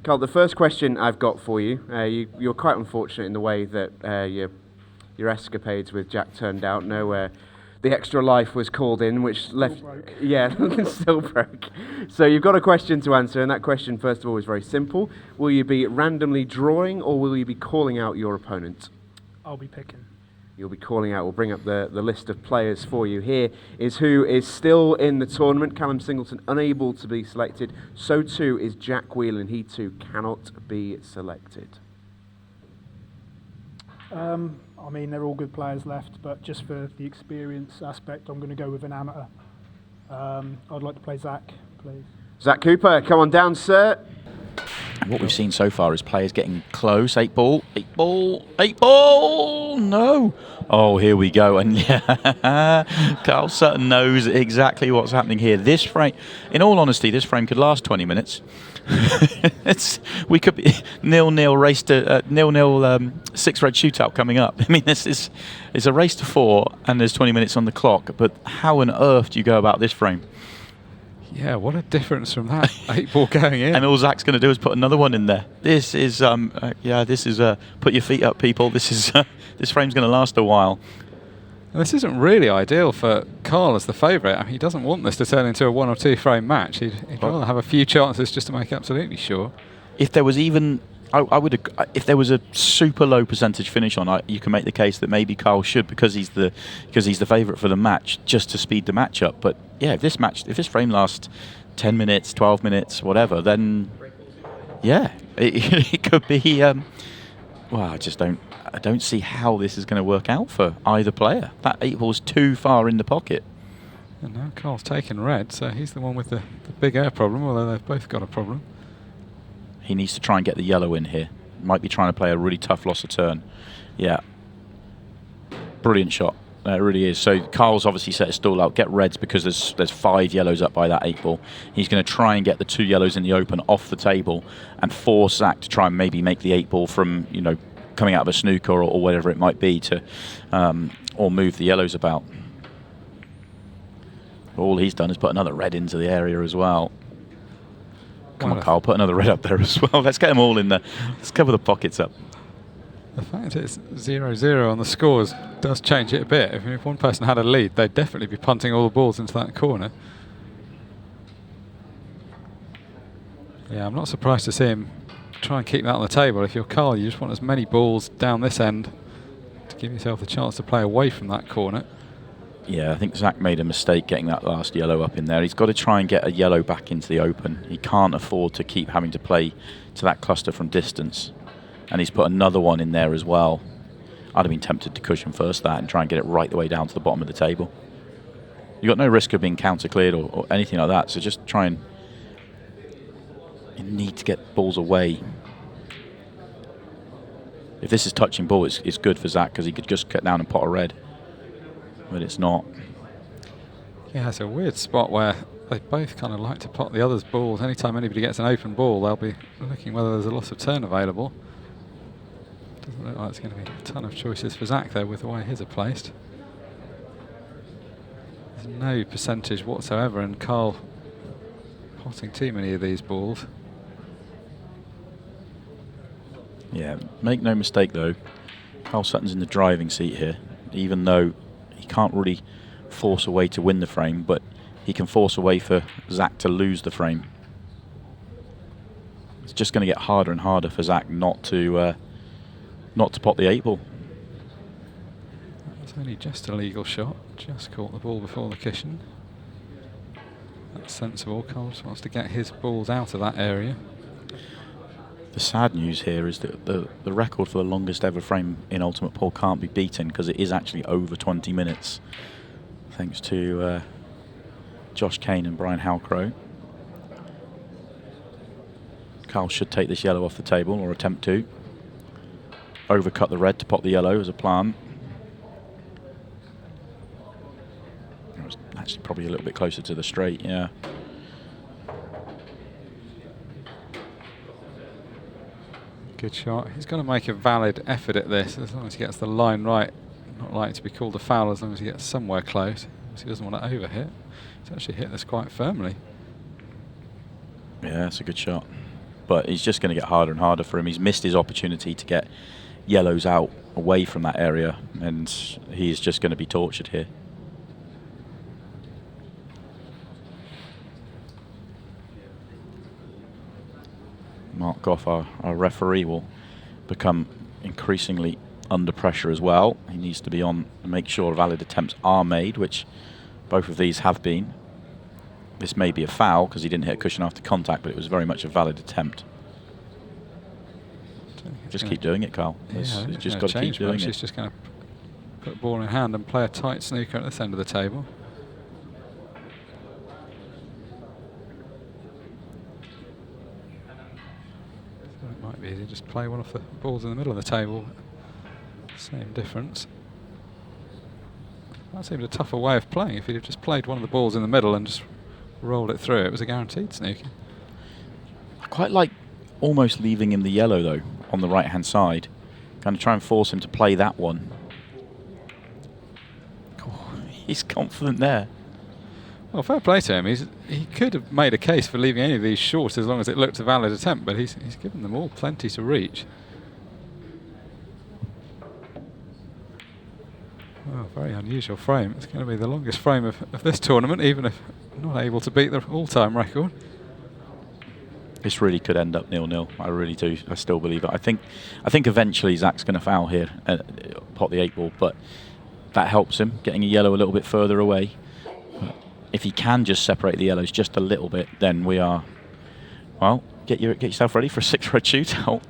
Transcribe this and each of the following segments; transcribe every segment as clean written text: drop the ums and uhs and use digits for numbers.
Karl, the first question I've got for you, you're quite unfortunate in the way that your escapades with Jack turned out. Nowhere. The extra life was called in, which left... broke. Yeah, still broke. So you've got a question to answer, and that question, first of all, is very simple. Will you be randomly drawing, or will you be calling out your opponent? I'll be picking. You'll be calling out. We'll bring up the list of players for you. Here is who is still in the tournament. Callum Singleton unable to be selected. So too is Jack Whelan. He too cannot be selected. I mean, they're all good players left, but just for the experience aspect, I'm going to go with an amateur. I'd like to play Zach, please. Zach Cooper, come on down, sir. And what we've seen so far is players getting close. 8 ball, 8 ball, 8 ball. No. Oh, here we go. And yeah, Karl Sutton knows exactly what's happening here. This frame, in all honesty, this frame could last 20 minutes. We could be 0-0 race to 0-0 6-red shootout coming up. I mean, it's a race to 4, and there's 20 minutes on the clock. But how on earth do you go about this frame? Yeah, what a difference from that 8 ball going in. And all Zach's going to do is put another one in there. This is put your feet up, people. This is this frame's going to last a while. And this isn't really ideal for Karl as the favourite. I mean, he doesn't want this to turn into a 1 or 2 frame match. He'd rather have a few chances just to make absolutely sure. If there was even, if there was a super low percentage finish on, you can make the case that maybe Karl should, because he's the favourite for the match, just to speed the match up. But yeah, if this frame lasts 10 minutes, 12 minutes, whatever, then yeah, it could be. Well, I don't see how this is going to work out for either player. That 8 ball's too far in the pocket. And now Karl's taken red, so he's the one with the big air problem, although they've both got a problem. He needs to try and get the yellow in here. Might be trying to play a really tough loss of turn. Yeah. Brilliant shot. It really is. So Karl's obviously set his stall out. Get reds because there's 5 yellows up by that 8 ball. He's going to try and get the 2 yellows in the open off the table and force Zach to try and maybe make the 8 ball from, coming out of a snooker or whatever it might be to, or move the yellows about. All he's done is put another red into the area as well. Come on, Karl, put another red up there as well. Let's get them all in there. Let's cover the pockets up. The fact it's 0-0 on the scores does change it a bit. If one person had a lead, they'd definitely be punting all the balls into that corner. Yeah, I'm not surprised to see him try and keep that on the table. If you're Karl, you just want as many balls down this end to give yourself the chance to play away from that corner. Yeah, I think Zach made a mistake getting that last yellow up in there. He's got to try and get a yellow back into the open. He can't afford to keep having to play to that cluster from distance. And he's put another one in there as well. I'd have been tempted to cushion first that and try and get it right the way down to the bottom of the table. You've got no risk of being counter-cleared or anything like that, so just try and... You need to get balls away. If this is touching ball, it's good for Zach because he could just cut down and pot a red. But it's not. Yeah, it's a weird spot where they both kind of like to pot the other's balls. Anytime anybody gets an open ball, they'll be looking whether there's a loss of turn available. Doesn't look like there's going to be a ton of choices for Zach, though, with the way his are placed. There's no percentage whatsoever in Karl potting too many of these balls. Yeah, make no mistake, though. Karl Sutton's in the driving seat here, even though he can't really force a way to win the frame, but he can force a way for Zach to lose the frame. It's just going to get harder and harder for Zach not to pot the 8 ball. That's only just a legal shot. Just caught the ball before the cushion. That's sensible. Karl just wants to get his balls out of that area. The sad news here is that the record for the longest ever frame in Ultimate Pool can't be beaten because it is actually over 20 minutes. Thanks to Josh Kane and Brian Halcrow. Karl should take this yellow off the table, or attempt to. Overcut the red to pot the yellow as a plan. It was actually probably a little bit closer to the straight, yeah. Good shot. He's got to make a valid effort at this, as long as he gets the line right. Not likely to be called a foul as long as he gets somewhere close. He doesn't want to overhit. He's actually hit this quite firmly. Yeah, that's a good shot. but it's just going to get harder and harder for him. He's missed his opportunity to get yellows out away from that area, and he's just going to be tortured here. Mark Goff, our referee, will become increasingly under pressure as well. He needs to be on and make sure valid attempts are made, which both of these have been. This may be a foul because he didn't hit a cushion after contact, but it was very much a valid attempt. Just keep doing it, Karl. Yeah, He's just got to keep doing it. He's just going to put the ball in hand and play a tight snooker at this end of the table. So it might be easy, just play one of the balls in the middle of the table. Same difference. That seemed a tougher way of playing. If he'd have just played one of the balls in the middle and just rolled it through, it was a guaranteed snooker. I quite like almost leaving him the yellow, though, on the right-hand side. Kind of try and force him to play that one. Oh, he's confident there. Well, fair play to him. He could have made a case for leaving any of these short as long as it looked a valid attempt, but he's given them all plenty to reach. Well, very unusual frame. It's going to be the longest frame of this tournament, even if not able to beat the all-time record. This really could end up 0-0. I really do. I still believe it. I think eventually Zach's going to foul here, pot the 8 ball, but that helps him getting a yellow a little bit further away. But if he can just separate the yellows just a little bit, then we are. Well, get yourself ready for a 6-red shootout.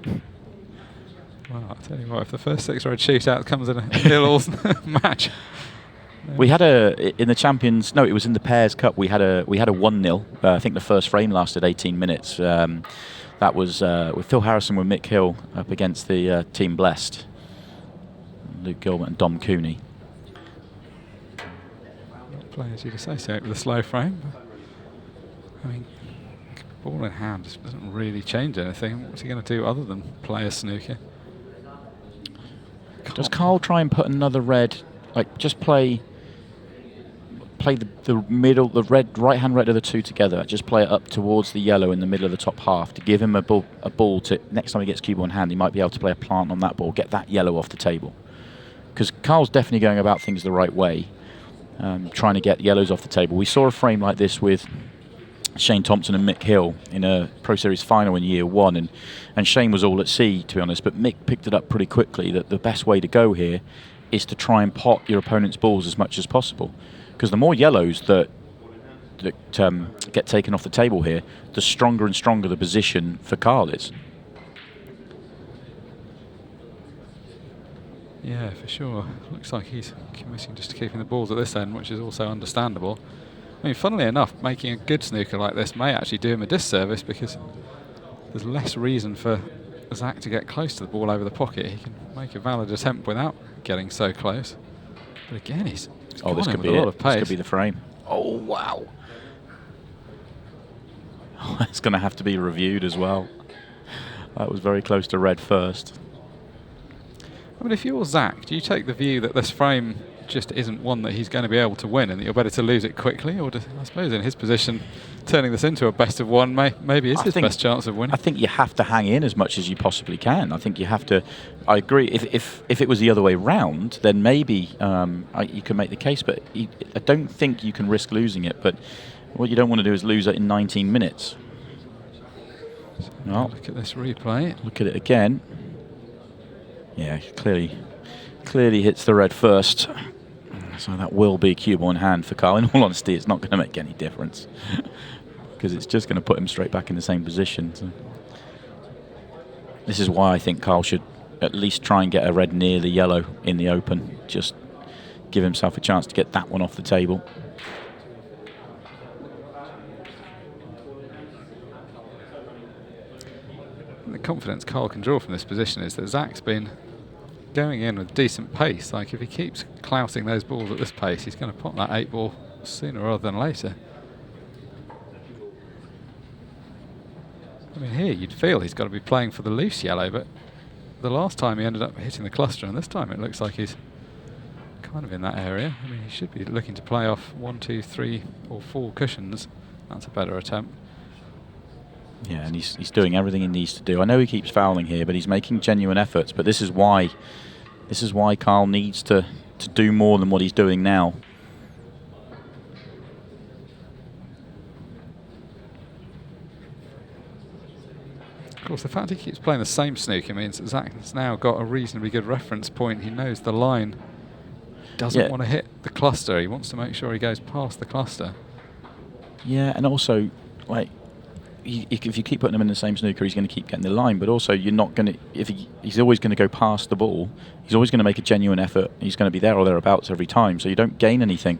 Well, I'll tell you what, if the first 6-red shootout comes in a nil-all match. We had in the Champions, no, it was in the Pairs Cup, we had a 1-0. I think the first frame lasted 18 minutes. That was with Phil Harrison with Mick Hill up against the Team Blessed. Luke Gilbert and Dom Cooney. Not players you'd associate with a slow frame. I mean, ball in hand just doesn't really change anything. What's he going to do other than play a snooker? Does Karl try and put another red, like just play the middle, the right-hand red of the two together, just play it up towards the yellow in the middle of the top half to give him a ball to, next time he gets cube on hand, he might be able to play a plant on that ball, get that yellow off the table. Because Karl's definitely going about things the right way, trying to get yellows off the table. We saw a frame like this with Shane Thompson and Mick Hill in a Pro Series final in year 1, and Shane was all at sea, to be honest, but Mick picked it up pretty quickly that the best way to go here is to try and pot your opponent's balls as much as possible, because the more yellows that get taken off the table here, the stronger and stronger the position for Karl is. Yeah, for sure. Looks like he's committing just to keeping the balls at this end, which is also understandable. I mean, funnily enough, making a good snooker like this may actually do him a disservice, because there's less reason for Zach to get close to the ball over the pocket. He can make a valid attempt without getting so close. But again, he's oh, this could be it. This could be the frame. Oh, wow. Oh, that's going to have to be reviewed as well. That was very close to red first. I mean, if you're Zach, do you take the view that this frame just isn't one that he's going to be able to win and that you're better to lose it quickly? Or I suppose in his position, turning this into a best of one maybe is his best chance of winning. I think you have to hang in as much as you possibly can. I think you have to. I agree. If it was the other way round, then maybe you can make the case. But I don't think you can risk losing it. But what you don't want to do is lose it in 19 minutes. So look at this replay. Look at it again. Yeah, clearly hits the red first. So that will be cue ball in hand for Karl. In all honesty, it's not going to make any difference because it's just going to put him straight back in the same position. So this is why I think Karl should at least try and get a red near the yellow in the open. Just give himself a chance to get that one off the table. The confidence Karl can draw from this position is that Zach's been going in with decent pace. Like, if he keeps clouting those balls at this pace, he's going to pot that 8 ball sooner rather than later. I mean, here you'd feel he's got to be playing for the loose yellow, but the last time he ended up hitting the cluster, and this time it looks like he's kind of in that area. I mean, he should be looking to play off 1, 2, 3 or 4 cushions. That's a better attempt. Yeah, and he's doing everything he needs to do. I know he keeps fouling here, but he's making genuine efforts. But this is why Karl needs to do more than what he's doing now. Of course, the fact he keeps playing the same snooker means that Zach's now got a reasonably good reference point. He knows the line doesn't want to hit the cluster. He wants to make sure he goes past the cluster. Yeah, and also, like, if you keep putting him in the same snooker, he's going to keep getting the line. But also, you're not going to. He's always going to go past the ball. He's always going to make a genuine effort. He's going to be there or thereabouts every time. So you don't gain anything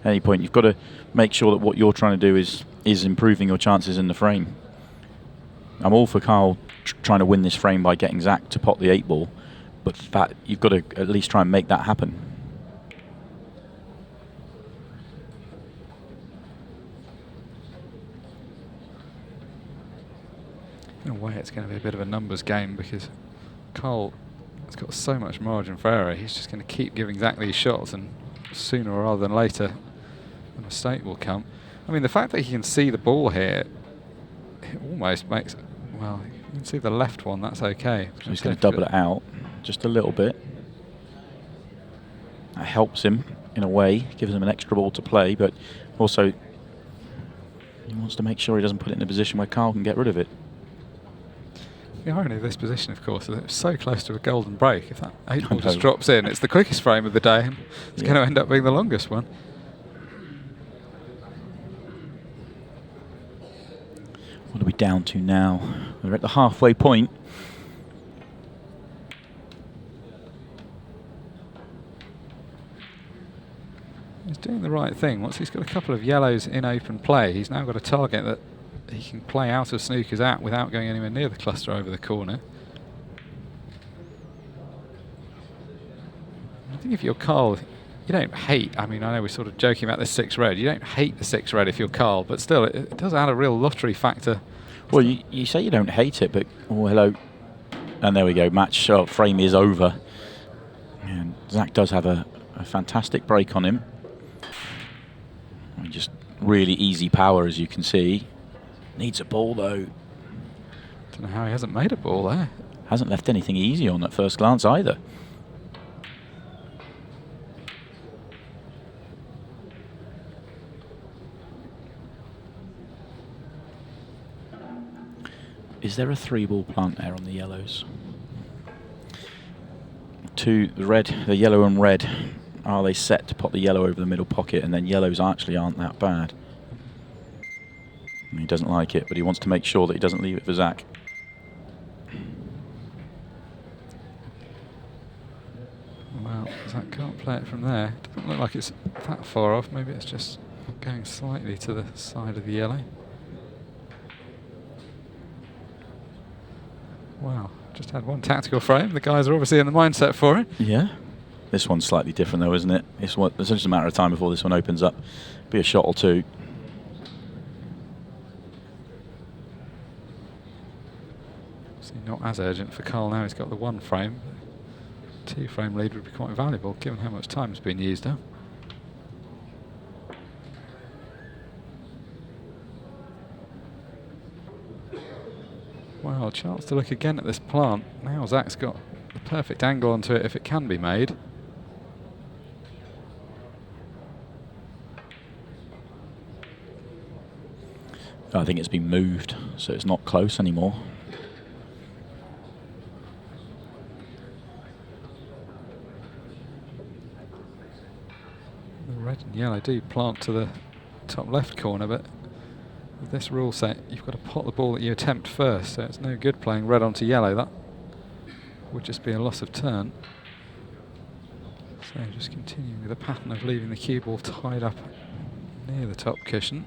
at any point. You've got to make sure that what you're trying to do is improving your chances in the frame. I'm all for Karl trying to win this frame by getting Zach to pot the 8-ball, but that you've got to at least try and make that happen. In a way, it's going to be a bit of a numbers game because Karl has got so much margin for error. He's just going to keep giving Zach these shots, and sooner rather than later, a mistake will come. I mean, the fact that he can see the ball here, it almost makes. Well, you can see the left one. That's okay. So he's going to double it out just a little bit. That helps him in a way, gives him an extra ball to play, but also he wants to make sure he doesn't put it in a position where Karl can get rid of it. The irony of this position, of course, is that it's so close to a golden break. If that 8-ball just drops in, it's the quickest frame of the day, and it's going to end up being the longest one. What are we down to now? We're at the halfway point. He's doing the right thing. Once he's got a couple of yellows in open play, he's now got a target that he can play out of snookers at without going anywhere near the cluster over the corner. I think if you're Karl, you don't hate, I mean, I know we're sort of joking about the 6 red. You don't hate the 6 red if you're Karl, but still, it does add a real lottery factor. Well, you say you don't hate it, but oh, hello. And there we go, match frame is over. And Zach does have a fantastic break on him. Just really easy power, as you can see. Needs a ball, though. Don't know how he hasn't made a ball there. Hasn't left anything easy on at first glance either. Is there a 3-ball plant there on the yellows? The yellow and red, are they set to pop the yellow over the middle pocket, and then yellows actually aren't that bad? And he doesn't like it, but he wants to make sure that he doesn't leave it for Zach. Well, Zach can't play it from there. Doesn't look like it's that far off. Maybe it's just going slightly to the side of the yellow. Wow, just had one tactical frame. The guys are obviously in the mindset for it. Yeah. This one's slightly different though, isn't it? It's just a matter of time before this one opens up. Be a shot or two. So not as urgent for Karl now. He's got the 1 frame. 2-frame lead would be quite valuable given how much time's been used up. Well, chance to look again at this plant. Now Zach's got the perfect angle onto it if it can be made. I think it's been moved, so it's not close anymore. The red and yellow do plant to the top left corner, but with this rule set, you've got to pot the ball that you attempt first, so it's no good playing red onto yellow. That would just be a loss of turn. So just continuing with the pattern of leaving the cue ball tied up near the top cushion.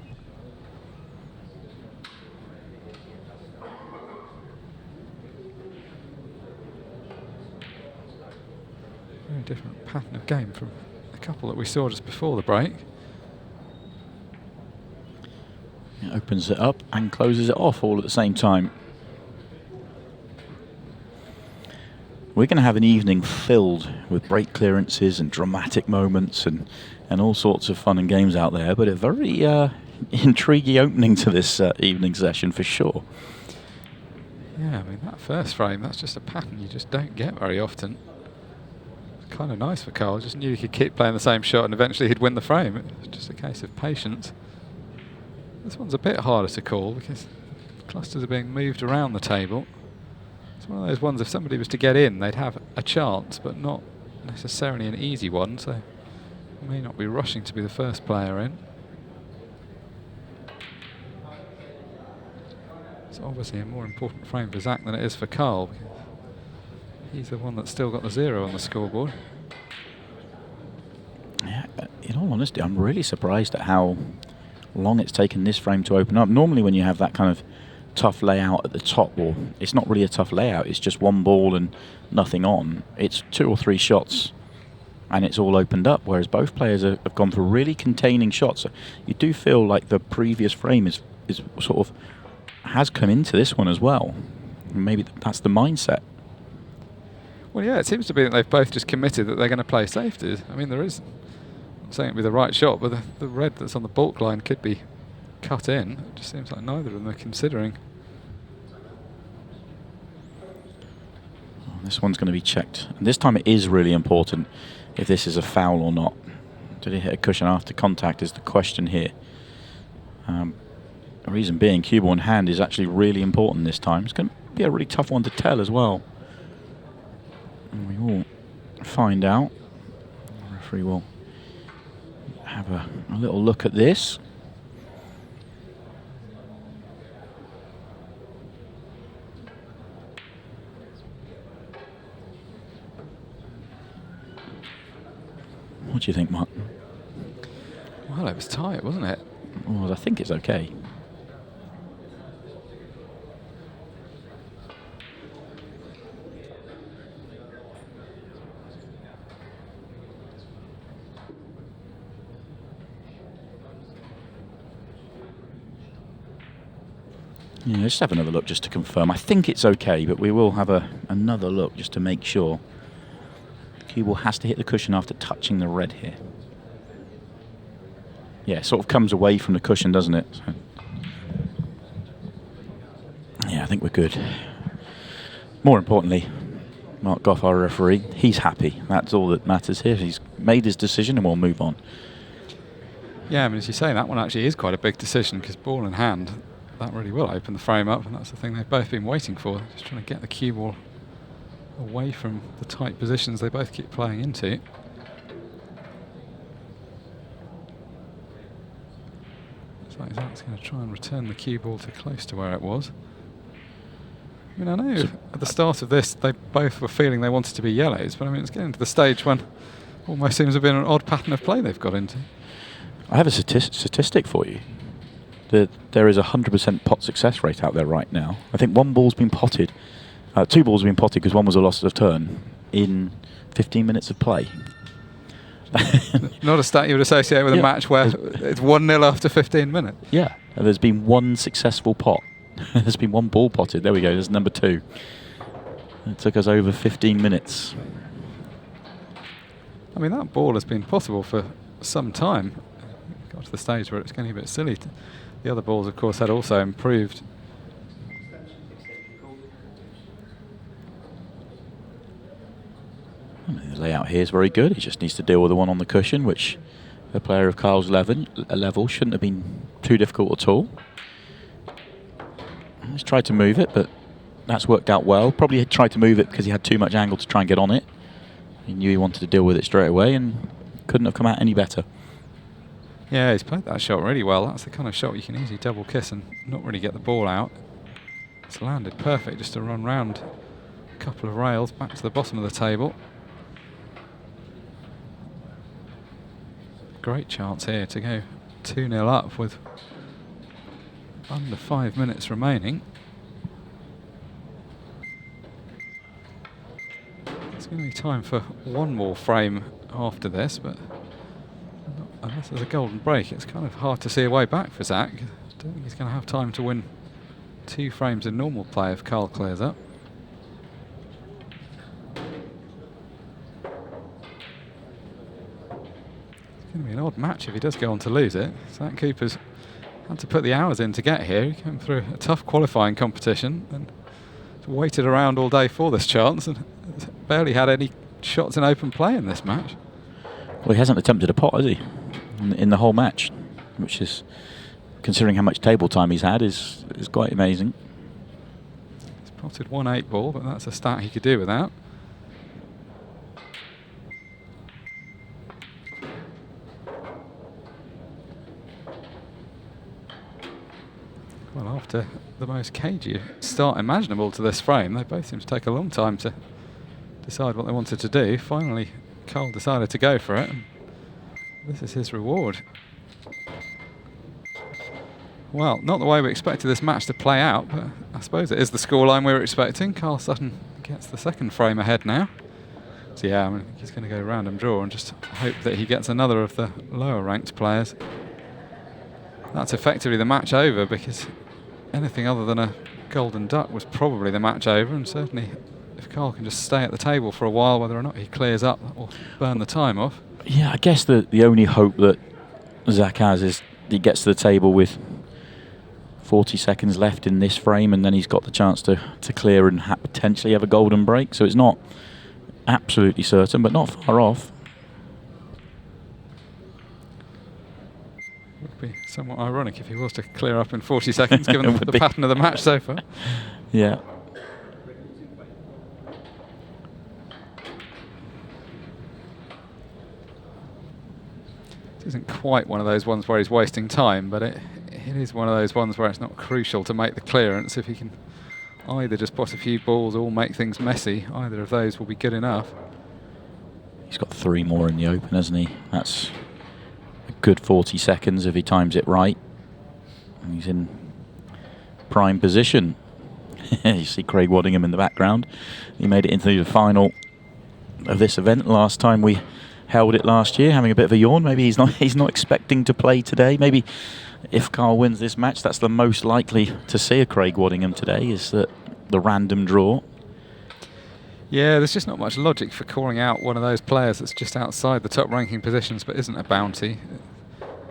Very different pattern of game from a couple that we saw just before the break. It opens it up and closes it off all at the same time. We're going to have an evening filled with break clearances and dramatic moments and all sorts of fun and games out there, but a very intriguing opening to this evening session for sure. Yeah, I mean, that first frame, that's just a pattern you just don't get very often. It's kind of nice for Karl. Just knew he could keep playing the same shot and eventually he'd win the frame. It was just a case of patience. This one's a bit harder to call because clusters are being moved around the table. It's one of those ones, if somebody was to get in, they'd have a chance, but not necessarily an easy one, so may not be rushing to be the first player in. It's obviously a more important frame for Zach than it is for Karl, because he's the one that's still got the 0 on the scoreboard. Yeah, in all honesty, I'm really surprised at how long it's taken this frame to open up. Normally when you have that kind of tough layout at the top, or it's not really a tough layout, it's just one ball and nothing on. It's 2 or 3 shots and it's all opened up, whereas both players have gone for really containing shots. So you do feel like the previous frame is sort of has come into this one as well. Maybe that's the mindset. Well, yeah, it seems to be that they've both just committed that they're going to play safeties. I mean, there is, I'm saying it'd be the right shot, but the red that's on the baulk line could be cut in. It just seems like neither of them are considering. This one's going to be checked. And this time it is really important if this is a foul or not. Did he hit a cushion after contact is the question here. The reason being, cue ball in hand is actually really important this time. It's going to be a really tough one to tell as well. And we will find out. The referee will have a little look at this. What do you think, Mark? Well, it was tight, wasn't it? Well, I think it's okay. Yeah, let's have another look just to confirm. I think it's okay, but we will have another look just to make sure. Cue ball has to hit the cushion after touching the red here. Yeah, it sort of comes away from the cushion, doesn't it? So yeah, I think we're good. More importantly, Mark Goff, our referee, he's happy. That's all that matters here. He's made his decision and we'll move on. Yeah, I mean, as you say, that one actually is quite a big decision because ball in hand, that really will open the frame up, and that's the thing they've both been waiting for. Just trying to get the cue ball away from the tight positions they both keep playing into. Looks like Zach's going to try and return the cue ball to close to where it was. I mean, I know at the start of this they both were feeling they wanted to be yellows, but I mean, it's getting to the stage when almost seems to have been an odd pattern of play they've got into. I have a statistic for you. There is a 100% pot success rate out there right now. I think one ball's been potted, 2 balls have been potted because one was a loss of turn in 15 minutes of play. Not a stat you would associate with a match where it's 1-0 after 15 minutes. Yeah, and there's been one successful pot. There's been one ball potted. There we go, there's number 2. It took us over 15 minutes. I mean, that ball has been possible for some time. It got to the stage where it's getting a bit silly. The other balls, of course, had also improved. The layout here is very good. He just needs to deal with the one on the cushion, which a player of Karl's level shouldn't have been too difficult at all. He's tried to move it, but that's worked out well. Probably tried to move it because he had too much angle to try and get on it. He knew he wanted to deal with it straight away and couldn't have come out any better. Yeah, he's played that shot really well. That's the kind of shot you can easily double kiss and not really get the ball out. It's landed perfect just to run round a couple of rails back to the bottom of the table. Great chance here to go 2-0 up with under 5 minutes remaining. It's going to be time for one more frame after this, but unless there's a golden break, it's kind of hard to see a way back for Zach. I don't think he's going to have time to win 2 frames in normal play if Karl clears up. It's going to be an odd match if he does go on to lose it. Zach Cooper's had to put the hours in to get here. He came through a tough qualifying competition and waited around all day for this chance and barely had any shots in open play in this match. Well, he hasn't attempted a pot, has he, in the whole match, which is, considering how much table time he's had, is quite amazing. He's potted 1 8-ball, but that's a stat he could do without. Well, after the most cagey start imaginable to this frame, they both seem to take a long time to decide what they wanted to do. Finally, Karl decided to go for it, and this is his reward. Well, not the way we expected this match to play out, but I suppose it is the scoreline we were expecting. Karl Sutton gets the second frame ahead now. So yeah, I mean, he's going to go random draw and just hope that he gets another of the lower ranked players. That's effectively the match over, because anything other than a golden duck was probably the match over, and certainly if Karl can just stay at the table for a while, whether or not he clears up, that will burn the time off. Yeah, I guess the only hope that Zach has is he gets to the table with 40 seconds left in this frame, and then he's got the chance to clear and potentially have a golden break. So it's not absolutely certain, but not far off. Would be somewhat ironic if he was to clear up in 40 seconds, given the pattern of the match so far. Yeah. It isn't quite one of those ones where he's wasting time, but it is one of those ones where it's not crucial to make the clearance. If he can either just pot a few balls or make things messy, either of those will be good enough. He's got 3 more in the open, hasn't he? That's a good 40 seconds if he times it right. And he's in prime position. You see Craig Waddingham in the background. He made it into the final of this event last time we held it last year, having a bit of a yawn. Maybe he's not expecting to play today. Maybe if Karl wins this match, that's the most likely to see a Craig Waddingham today, is that the random draw. Yeah, there's just not much logic for calling out one of those players that's just outside the top ranking positions but isn't a bounty.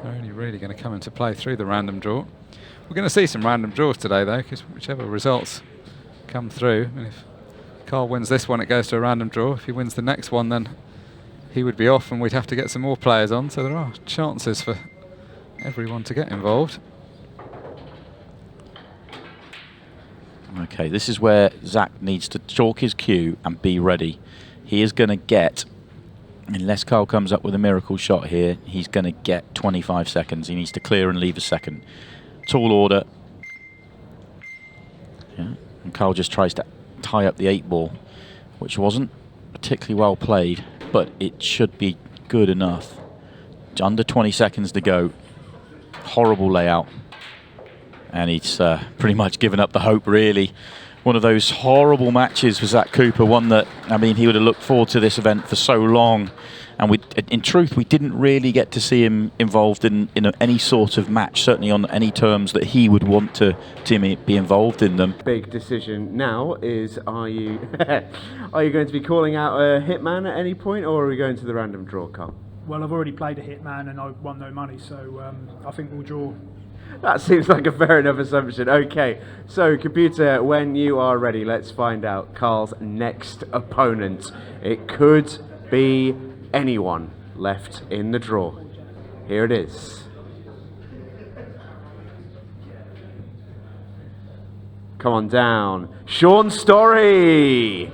They're only really going to come into play through the random draw. We're going to see some random draws today though, because whichever results come through, I mean, if Karl wins this one, it goes to a random draw. If he wins the next one, then he would be off and we'd have to get some more players on, so there are chances for everyone to get involved. Okay, this is where Zach needs to chalk his cue and be ready. He is going to get, unless Karl comes up with a miracle shot here, he's going to get 25 seconds. He needs to clear and leave a second. Tall order. Yeah, and Karl just tries to tie up the 8-ball, which wasn't particularly well played, but it should be good enough. Under 20 seconds to go. Horrible layout. And he's pretty much given up the hope, really. One of those horrible matches for Zach Cooper, one that, I mean, he would have looked forward to this event for so long. And in truth, we didn't really get to see him involved in any sort of match, certainly on any terms that he would want to be involved in them. Big decision now is, are you going to be calling out a hitman at any point, or are we going to the random draw, Karl? Well, I've already played a hitman and I won no money, so I think we'll draw. That seems like a fair enough assumption. Okay, so computer, when you are ready, let's find out Karl's next opponent. It could be anyone left in the draw. Here it is. Come on down. Sean Story!